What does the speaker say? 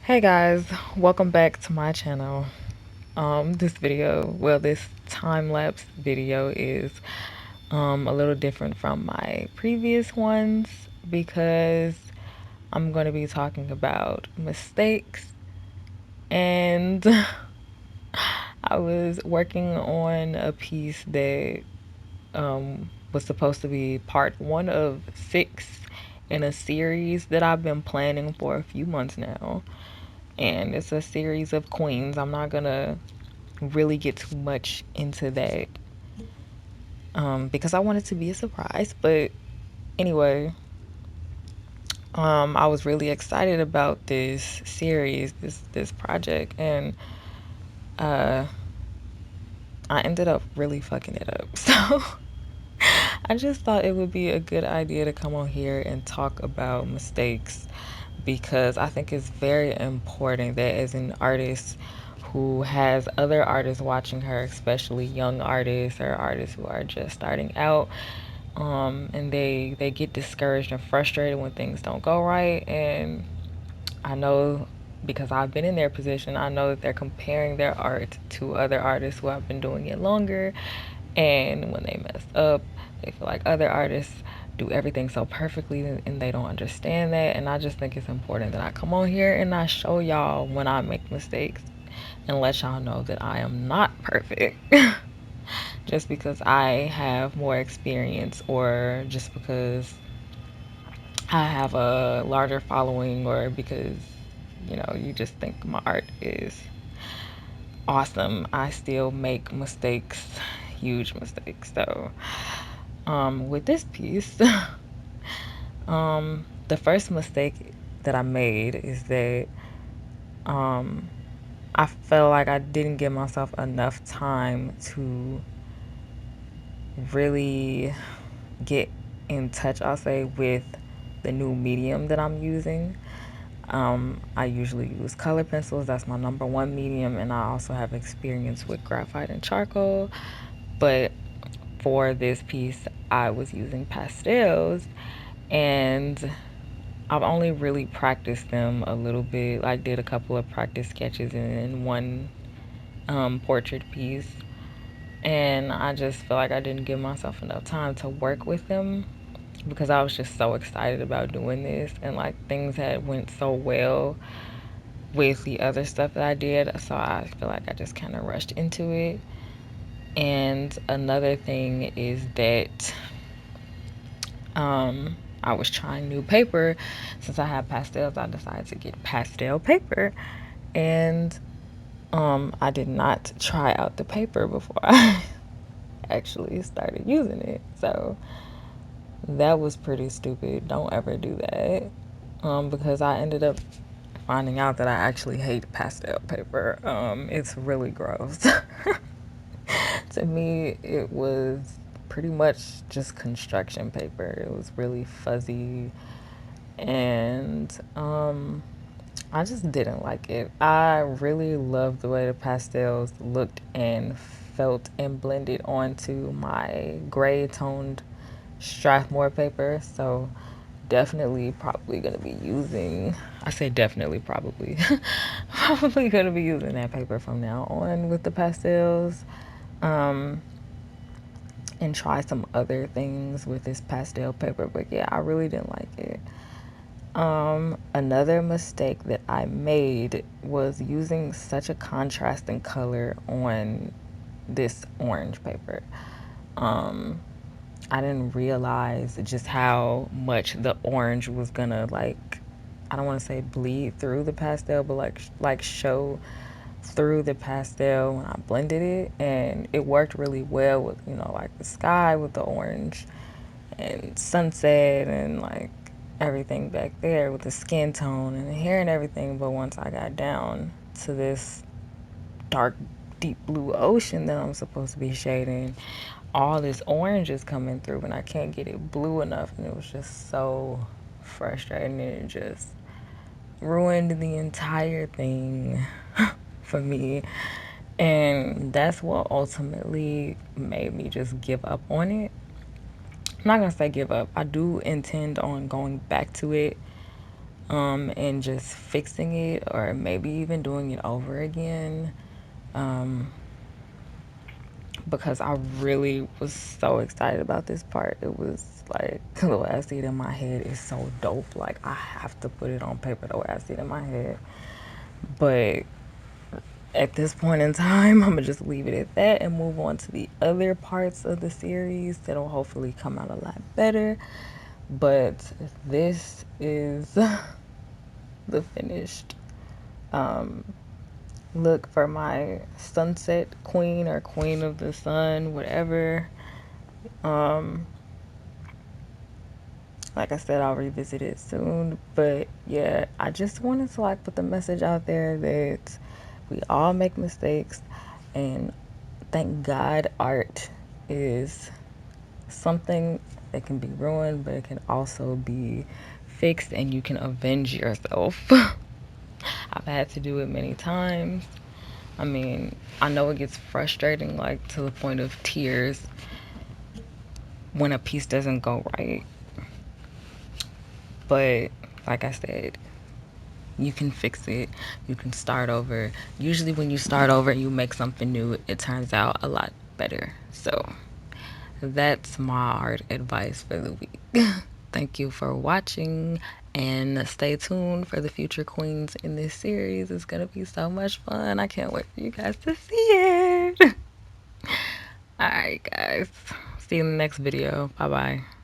Hey guys, welcome back to my channel. This time lapse video is a little different from my previous ones because I'm going to be talking about mistakes, and I was working on a piece that was supposed to be part one of six in a series that I've been planning for a few months now. And it's a series of queens. I'm not gonna really get too much into that because I want it to be a surprise. But anyway, I was really excited about this series, this project, and uh, I ended up really fucking it up. So I just thought it would be a good idea to come on here and talk about mistakes because I think it's very important that as an artist who has other artists watching her, especially young artists or artists who are just starting out, and they get discouraged and frustrated when things don't go right. And I know because I've been in their position, I know that they're comparing their art to other artists who have been doing it longer. And when they mess up, they feel like other artists do everything so perfectly and they don't understand that. And I just think it's important that I come on here and I show y'all when I make mistakes and let y'all know that I am not perfect. Just because I have more experience or just because I have a larger following or because you just think my art is awesome, I still make mistakes, huge mistakes. So with this piece, the first mistake that I made is that um, I felt like I didn't give myself enough time to really get in touch, I'll say, with the new medium that I'm using. I usually use color pencils. That's my number one medium, and I also have experience with graphite and charcoal. But for this piece, I was using pastels, and I've only really practiced them a little bit. Like, did a couple of practice sketches in one portrait piece, and I just feel like I didn't give myself enough time to work with them because I was just so excited about doing this, and like things had went so well with the other stuff that I did, so I feel like I just kind of rushed into it. And another thing is that I was trying new paper. Since I have pastels, I decided to get pastel paper, and I did not try out the paper before I actually started using it. So that was pretty stupid. Don't ever do that. Because I ended up finding out that I actually hate pastel paper. It's really gross. To me, it was pretty much just construction paper. It was really fuzzy, and I just didn't like it. I really loved the way the pastels looked and felt and blended onto my gray toned Strathmore paper. So definitely probably gonna be using, I say definitely probably probably gonna be using that paper from now on with the pastels, um and try some other things with this pastel paper. But yeah, I really didn't like it. Another mistake that I made was using such a contrasting color on this orange paper. um I didn't realize just how much the orange was gonna, like, I don't want to say bleed through the pastel, but like show through the pastel when I blended it, and it worked really well with like the sky with the orange and sunset and like everything back there with the skin tone and the hair and everything. But once I got down to this dark, deep blue ocean that I'm supposed to be shading, all this orange is coming through and I can't get it blue enough. And it was just so frustrating. It just ruined the entire thing for me. And that's what ultimately made me just give up on it. I'm not gonna say give up. I do intend on going back to it and just fixing it, or maybe even doing it over again, because I really was so excited about this part. It was like the way I see it in my head is so dope. Like I have to put it on paper the way I see it in my head. But at this point in time, I'm gonna just leave it at that and move on to the other parts of the series that'll hopefully come out a lot better. But this is the finished look for my sunset queen or queen of the sun, whatever. Like I said, I'll revisit it soon. But yeah, I just wanted to like put the message out there that we all make mistakes, and thank God art is something that can be ruined, but it can also be fixed and you can avenge yourself. I've had to do it many times. I mean, I know it gets frustrating, like to the point of tears when a piece doesn't go right. But like I said, you can fix it. You can start over. Usually, when you start over and you make something new, it turns out a lot better. So, that's my art advice for the week. Thank you for watching, and stay tuned for the future queens in this series. It's going to be so much fun. I can't wait for you guys to see it. All right, guys. See you in the next video. Bye bye.